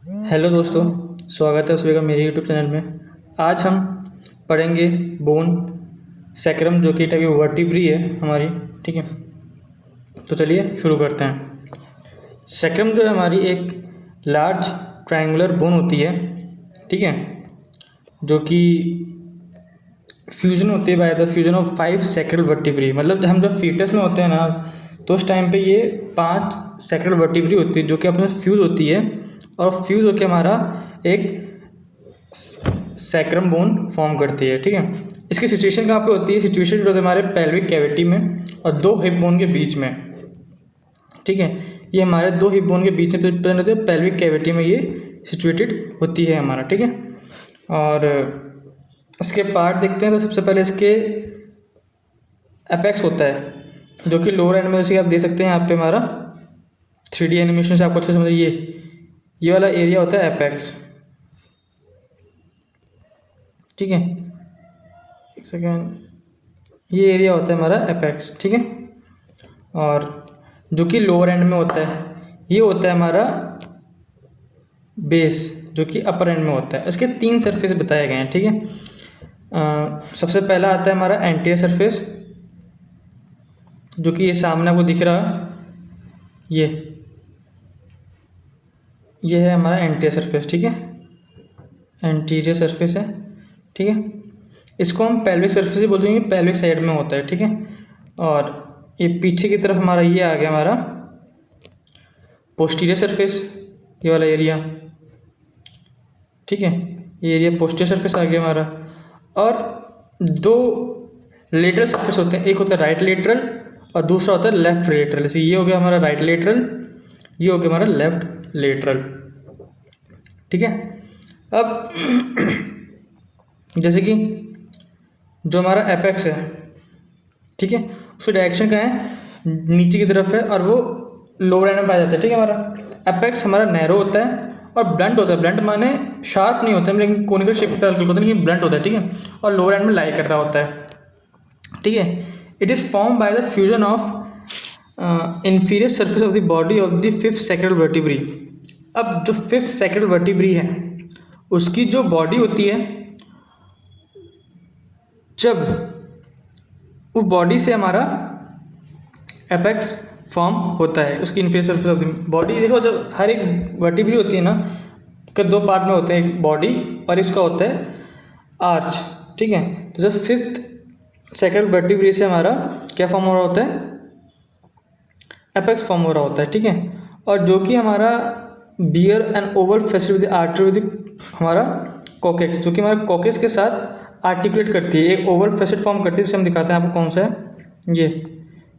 Hello दोस्तों, स्वागत है सभी का मेरे यूट्यूब चैनल में। आज हम पढ़ेंगे बोन सैक्रम, जो कि टाइप वर्टिब्री है हमारी। ठीक है, तो चलिए शुरू करते हैं। सैक्रम जो है हमारी एक लार्ज ट्रायंगुलर बोन होती है, ठीक है, जो कि फ्यूजन होती है by the fusion of 5 sacral vertebrae. मतलब हम जब फीटस में होते हैं ना, तो उस टाइम पे ये 5 सैक्रल वर्टिब्री होती है जो कि अपने फ्यूज होती है, और फ्यूज होकर हमारा एक सैक्रम बोन फॉर्म करती है। ठीक है, इसकी सिचुएशन कहाँ पे होती है? सिचुएशन जो होती है हमारे पेल्विक कैविटी में और दो हिप बोन के बीच में। ठीक है, ये हमारे दो हिप बोन के बीच में प्रेजेंट होती है, पेल्विक कैविटी में ये सिचुएटेड होती है हमारा। ठीक है, और इसके पार्ट देखते हैं तो सबसे पहले इसके एपेक्स होता है, जो कि लोअर एंड में, जैसे आप देख सकते हैं यहाँ पे हमारा 3D एनिमेशन से आपको अच्छे से समझ, ये वाला एरिया होता है एपेक्स। ठीक है, एक सेकेंड, ये एरिया होता है हमारा एपेक्स। ठीक है, और जो कि लोअर एंड में होता है, ये होता है हमारा बेस, जो कि अपर एंड में होता है। इसके 3 सरफेस बताए गए हैं। ठीक है, सबसे पहला आता है हमारा एंटीरियर सरफेस, जो कि ये सामने आपको दिख रहा है, ये है हमारा एंटीरियर सरफेस। ठीक है, एंटीरियर सरफेस है। ठीक है, इसको हम पेल्विक सरफेस ही बोलते हैं, पेल्विक साइड में होता है। ठीक है, और ये पीछे की तरफ हमारा ये आ गया हमारा पोस्टीरियर सरफेस, ये वाला एरिया। ठीक है, ये एरिया पोस्टीरियर सरफेस आ गया हमारा। और दो लेटरल सरफेस होते हैं, एक होता है राइट लेटरल और दूसरा होता है लेफ्ट लेटरल। जैसे ये हो गया हमारा राइट लेटरल, ये हो गया हमारा लेफ्ट लेटरल। ठीक है, अब जैसे कि जो हमारा एपेक्स है, ठीक है, उसकी डायरेक्शन क्या है? नीचे की तरफ है, और वो लोअर एंड में पाया जाता है। ठीक है, हमारा एपेक्स हमारा नैरो होता है और ब्लंट होता है। ब्लंट माने शार्प नहीं होता है, लेकिन कोनिकल शेप की तरह होता है, लेकिन ब्लंट होता है। ठीक है, और लोअर एंड में लाई कर रहा होता है। ठीक है, it is form by the fusion of inferior surface of the body of the 5th sacral vertebrae। अब जो 5th sacral vertebrae है, उसकी जो बॉडी होती है, जब वो बॉडी से हमारा एपेक्स फॉर्म होता है, उसकी inferior surface of the body. देखो, जब हर एक वर्टिब्री होती है ना, के 2 पार्ट में होते हैं, एक बॉडी और इसका होता है आर्च। ठीक है, तो जब 5th sacral vertebrae से हमारा क्या फॉर्म हो रहा होता है? एपेक्स फॉर्म हो रहा होता है। ठीक है, और जो कि हमारा bear and oval faced with artery with हमारा कॉकेक्स, जो कि हमारे कॉकेक्स के साथ आर्टिकुलेट करती है, एक ओवल फेसिड फॉर्म करती है। जिसे हम दिखाते हैं आपको कौन सा है,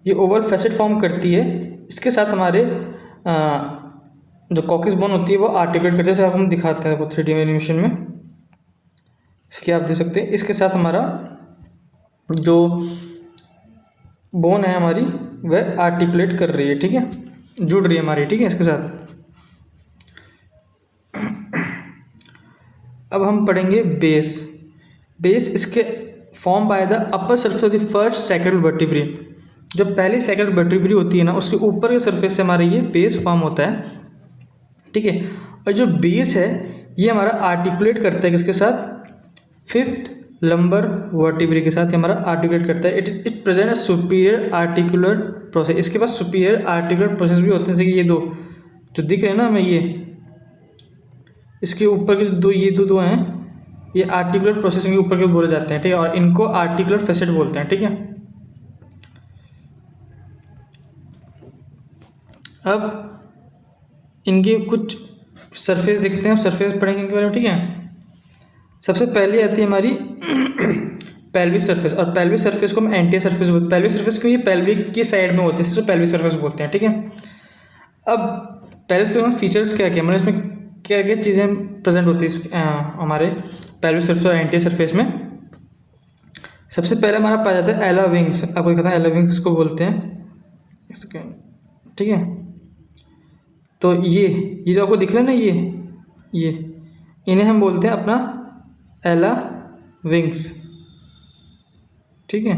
ये ओवल फेसिड फॉर्म करती है। इसके साथ हमारे जो कॉकेक्स बोन होती है वो आर्टिकुलेट करती है, जैसे हम दिखाते हैं 3D एनिमेशन में। इसके आप देख सकते हैं, इसके साथ हमारा जो बोन है हमारी, वह आर्टिकुलेट कर रही है। ठीक है, जुड़ रही है हमारी। ठीक है, इसके साथ अब हम पढ़ेंगे बेस। बेस इसके form by the upper surface of the first sacral vertebrae. जो पहली सैक्रल वर्टिब्री होती है ना, उसके ऊपर के सरफेस से हमारा ये बेस फॉर्म होता है। ठीक है, और जो बेस है ये हमारा आर्टिकुलेट करता है किसके साथ? 5th लंबर वर्टिब्री के साथ हमारा आर्टिकुलेट करता है। It present a superior articular process. इसके पास सुपीरियर आर्टिकुलर प्रोसेस भी होते हैं, जैसे कि ये दो जो दिख रहे हैं ना हमें, ये इसके ऊपर के ये दो हैं, ये आर्टिकुलर प्रोसेसिंग के ऊपर के बोले जाते हैं। ठीक है, और इनको आर्टिकुलर फेसेट बोलते हैं। ठीक है, अब इनके कुछ सरफेस देखते हैं, सरफेस पढ़ेंगे इनके बारे में। ठीक है, सबसे पहले आती है हमारी पेल्विक सरफेस, और पेल्विक सरफेस को हम एंटीरियर सरफेस बोलते हैं। पेल्विक सरफेस को ये पेल्विक की साइड में होती है, इसको पेल्विक सरफेस बोलते हैं। ठीक है, अब पेल्विक सरफेस में फीचर्स क्या क्या, मतलब इसमें क्या क्या चीज़ें प्रेजेंट होती है हमारे पेल्विक सरफेस और एंटीरियर सरफेस में। सबसे पहले हमारा पाया जाता है एला विंग्स। आपको दिखाता है, एला विंग्स को बोलते हैं इसके। ठीक है, तो ये जो आपको दिख रहा है ना, ये इन्हें हम बोलते हैं अपना एला विंग्स। ठीक है,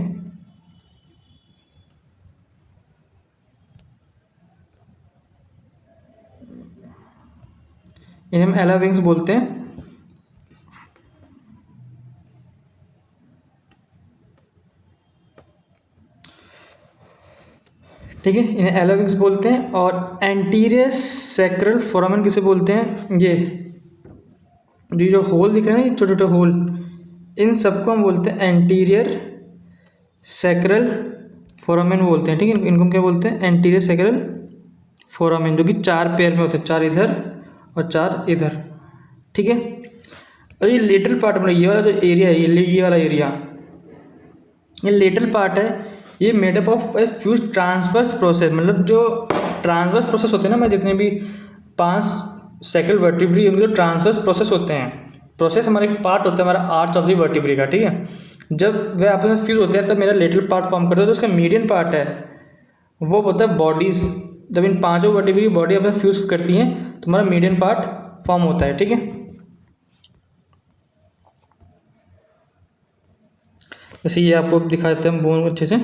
इन्हें हम एला विंग्स बोलते हैं। ठीक है, इन्हें एला विंग्स बोलते हैं। और एंटीरियर सैक्रल फोरामेन किसे बोलते हैं? ये जो होल दिख रहे हैं ना, छोटे छोटे होल, इन सबको हम बोलते हैं एंटीरियर सैक्रल फोरामेन बोलते हैं। ठीक है, इनको हम क्या बोलते हैं? एंटीरियर सैक्रल फोरामेन, जो कि 4 पेयर में होते हैं, 4 इधर और 4 इधर। ठीक है, और ये लेटरल पार्ट में, ये वाला जो एरिया है, ये वाला एरिया, ये लेटरल पार्ट है। ये made up of A fuse transverse process, मतलब जो ट्रांसवर्स प्रोसेस होते हैं ना, मैं जितने भी 5 सैक्रल वर्टिब्री, उनके जो ट्रांसवर्स प्रोसेस होते हैं, प्रोसेस हमारा एक पार्ट होता है हमारा आर्च ऑफ द वर्टिब्री का। ठीक है, जब वह आपस में फ्यूज होते हैं तब मेरा लेटरल पार्ट फॉर्म करता है। तो उसका मीडियन पार्ट है वो होता है बॉडीज। जब इन 5 वर्टिब्री बॉडी अपने फ्यूज करती हैं तो हमारा मीडियन पार्ट फॉर्म होता है। ठीक है, जैसे ये आपको दिखा देते हैं बोन अच्छे से,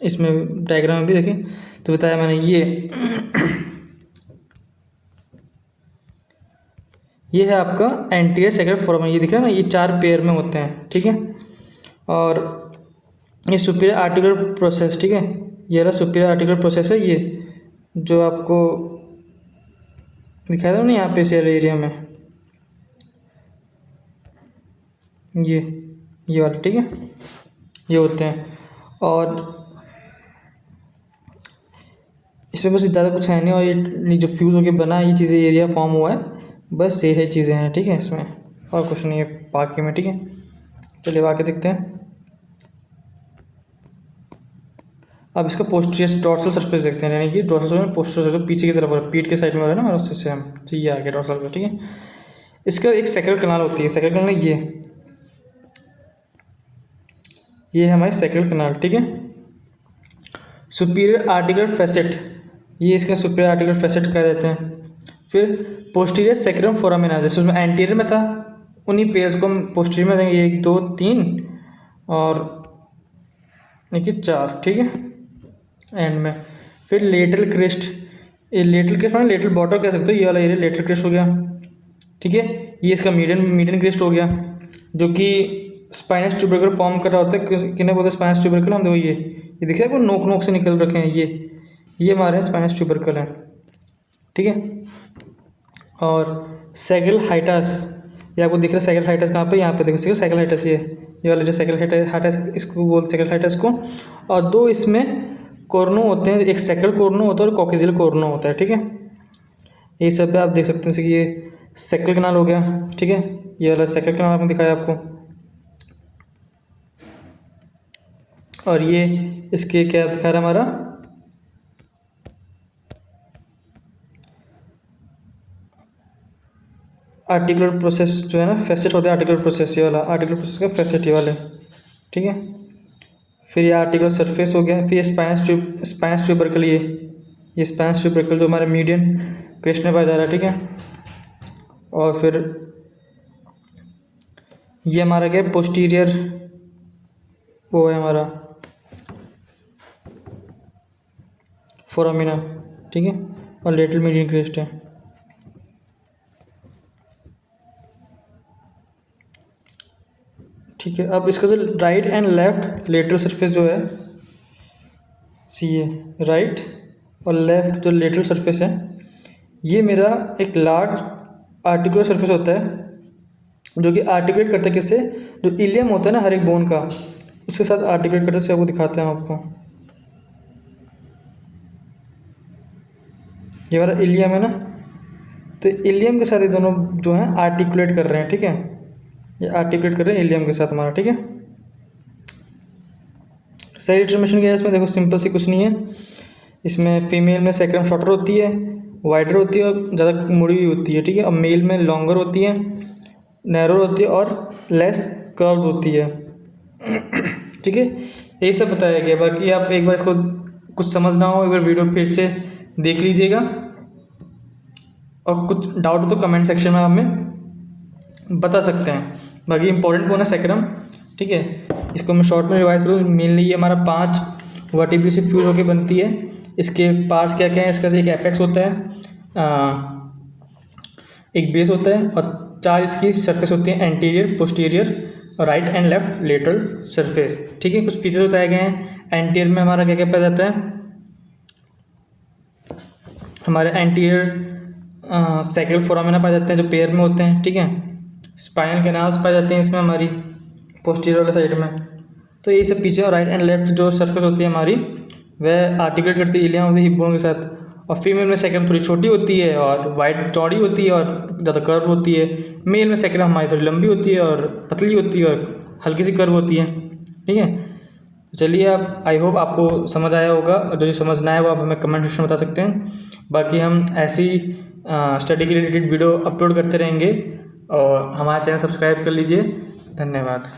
इसमें डायग्राम में भी देखें तो बताया मैंने। ये है आपका एंटीरियर सैक्रल फोरामेन, ये दिख रहा है ना, ये 4 पेयर में होते हैं। ठीक है, और ये सुपीरियर आर्टिकुलर प्रोसेस। ठीक है, ये रहा सुपीरियर आर्टिकुलर प्रोसेस है, ये जो आपको दिखाया था ना यहाँ पे सेल एरिया में, ये वाला। ठीक है, ये होते हैं। और इसमें बस ज़्यादा कुछ है नहीं, और ये जो फ्यूज़ होकर बना है, ये चीज़ें एरिया फॉर्म हुआ है, बस ये चीज़ें हैं। ठीक है, इसमें और कुछ नहीं है बाकी में। ठीक है, चलिए बाकी देखते हैं। अब इसका पोस्टीरियर डोर्सल सरफेस देखते हैं, यानी कि डोर्सल सरफेस पोस्टीरियर सरफेस पीछे की तरफ हो रहा है, पीठ के साइड में हो रहा है ना, उससे से हम तो ये आ गया डोर्सल सरफेस। ठीक है, इसका एक सैक्रल कनाल होती है, सैक्रल कनाल ये है हमारी सैक्रल कनाल। ठीक है, सुपीरियर आर्टिकुलर फैसेट, ये इसका सुपीरियर आर्टिकुलर फैसेट कह देते हैं। फिर पोस्टीरियर सैक्रम फोरामेना, जैसे उसमें एंटीरियर में था, उन्हीं पेयर्स को हम पोस्टीरियर में देंगे, 1 2 3 और 4। ठीक है, एंड में। फिर लेटरल क्रेस्ट, ये लेटरल क्रेस्ट मतलब लेटरल बॉटम कह सकते हो, ये वाला एरिया लेटरल क्रेस्ट हो गया। ठीक है, ये इसका मीडियन क्रेस्ट हो गया, जो कि स्पाइनस ट्यूबरकल फॉर्म कर रहा होता है। किन्हें बोलते हैं स्पाइनस ट्यूबरकल? हम देखो ये दिख रहा है, वो नोक से निकल रखे हैं, ये हमारे स्पाइनस ट्यूबरकल हैं। ठीक है, और सैक्रल हाइटस, ये आपको दिख रहा है सैक्रल हाइटस कहाँ पे? यहाँ पे देखो सैक्रल हाइटस, ये वाला जो सैक्रल हाइटस, इसको बोलते सैक्रल हाइटस को। और 2 इसमें कोर्नो होते हैं, एक सैक्रल कोर्नो होता है और कॉकेजियल कोर्नो होता है। ठीक है, ये सब पे आप देख सकते हैं कि ये सैक्रल कनाल हो गया। ठीक है, ये वाला सैक्रल कनाल आपने दिखाया आपको, और ये इसके क्या दिखा रहा है हमारा आर्टिकुलर प्रोसेस जो है ना, फैसेट होता है आर्टिकुलर प्रोसेस, ये वाला आर्टिकुलर प्रोसेस का फैसेट ये वाले। ठीक है, फिर ये आर्टिकुलर सरफेस हो गया। फिर ये स्पाइनस ट्यूबरकल, ये स्पाइनस ट्यूबरकल जो हमारे मीडियन क्रेस्ट में पाया जा रहा है। ठीक है, और फिर ये हमारा क्या है? पोस्टीरियर, वो है हमारा फोरामिना। ठीक है, और लेटरल मीडियन क्रेस्ट है। ठीक है, अब इसका जो right and left lateral surface जो है, ये राइट और लेफ्ट जो लेटरल सरफेस है, ये मेरा एक लार्ज आर्टिकुलर सरफेस होता है, जो कि आर्टिकुलेट करता है किससे? जो इलियम होता है ना हर एक बोन का, उसके साथ आर्टिकुलेट करते से आपको दिखाते हैं आपको। ये हमारा इलियम है ना, तो इलियम के साथ ये दोनों जो हैं आर्टिकुलेट कर रहे हैं। ठीक है, ये आर्टिकुलेट कर रहे हैं इलियम के साथ हमारा। ठीक है, सही डिटर्मिनेशन क्या है इसमें? देखो सिंपल सी कुछ नहीं है। इसमें फीमेल में सैक्रम शॉर्टर होती है, वाइडर होती है और ज़्यादा मुड़ी हुई होती है। ठीक है, और मेल में लॉन्गर होती है, नैरो होती है और लेस कर्व्ड होती है। ठीक है, यही सब बताया गया। बाकी आप एक बार इसको कुछ समझना हो, एक बार वीडियो फिर से देख लीजिएगा, और कुछ डाउट हो तो कमेंट सेक्शन में हमें बता सकते हैं। बाकी इंपॉर्टेंट बोन है सैक्रम। ठीक है, इसको मैं शॉर्ट में रिवाइज करूँ, मेनली ये हमारा 5 वर्टिब्री से फ्यूज होकर बनती है। इसके पार्ट्स क्या क्या है? इसका एक एपेक्स होता है, एक बेस होता है और 4 इसकी सरफेस होती हैं, anterior, posterior, right and left lateral surface. ठीक है, कुछ फीचर्स बताए गए हैं। एंटीरियर में हमारा क्या क्या पाया जाता है, हमारे एंटीरियर सैक्रल फोरामिना पाए जाते हैं जो पैर में होते हैं। ठीक है, स्पाइनल कैनाल्स पाए जाते हैं इसमें हमारी पोस्टीरियर वाले साइड में। तो ये सब पीछे, और राइट एंड लेफ्ट जो सरफेस होती है हमारी वह आर्टिकुलेट करती है ilium of the hip bone के साथ। और फीमेल में सैक्रम थोड़ी छोटी होती है और वाइड चौड़ी होती है और ज़्यादा कर्व होती है। मेल में सैक्रम हमारी थोड़ी लंबी होती है और पतली होती है और हल्की सी कर्व होती है। ठीक है, चलिए आप, आई होप आपको समझ आया होगा, और जो समझ ना आया वो आप हमें कमेंट सेक्शन में बता सकते हैं। बाकी हम ऐसी स्टडी के रिलेटेड वीडियो अपलोड करते रहेंगे, और हमारा चैनल सब्सक्राइब कर लीजिए। धन्यवाद।